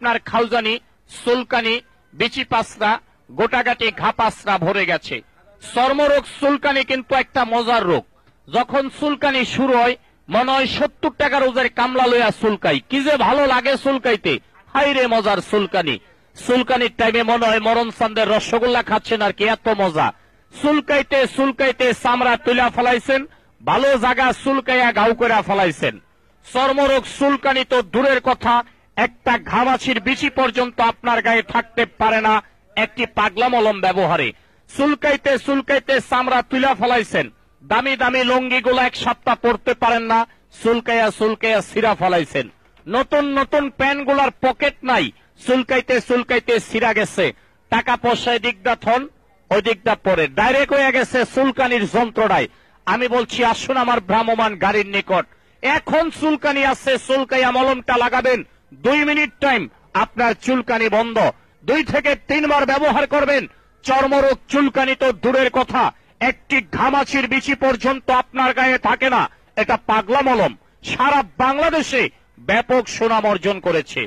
আপনার খাউজানি, চুলকানি, বিচি পাসরা, গোটাগাটি ঘা পাসরা ভরে গেছে। চর্মরোগ চুলকানি কিন্তু একটা মজার রোগ। যখন চুলকানি শুরু হয় মনে হয় 70 টাকার ওজের কামলা লইয়া চুলকাই, কি যে ভালো লাগে চুলকাইতে, হাই রে মজার চুলকানি। চুলকানির টাইমে মনে হয় মরণ চান্দের রসগোল্লা খাচ্ছেন আর কি, এত মজা। চুলকাইতে চুলকাইতে চামড়া তুলা ফেলাইছেন, ভালো জায়গা চুলকাইয়া ঘাউ করে ফেলাইছেন। চর্মরোগ চুলকানি তো দূরের কথা, একটা ঘামাছির বিচি পর্যন্ত আপনার গায়ে থাকতে পারে না একটি পাগলা মলম ব্যবহারে। চুলকাইতে চুলকাইতে চামড়া তুলা ফেলাইছেন, দামি দামি লুঙ্গিগুলো এক সপ্তাহ পরতে পারেন না, চুলকাইয়া চুলকাইয়া ছিঁড়া ফেলাইছেন। নতুন নতুন প্যান্টগুলার পকেট নাই, চুলকাইতে চুলকাইতে ছিঁড়া গেছে। টাকা পয়সা দিকদা থন, ওই দিকটা পরে ডাইরেক্ট হয়ে গেছে চুলকানির যন্ত্রণায়। আমি বলছি আসুন আমার ভ্রাম্যমান গাড়ির নিকট, এখন চুলকানি আছে, চুলকাইয়া মলমটা লাগাবেন, 2 মিনিট টাইম, আপনার চুলকানি বন্ধ। 2 থেকে 3 বার ব্যবহার করবেন, চর্মরোগ চুলকানি তো দূরের কথা, একটি ঘামাচির বিচি পর্যন্ত আপনার গায়ে থাকে না। এটা পাগলা মলম সারা বাংলাদেশে ব্যাপক সুনাম অর্জন করেছে।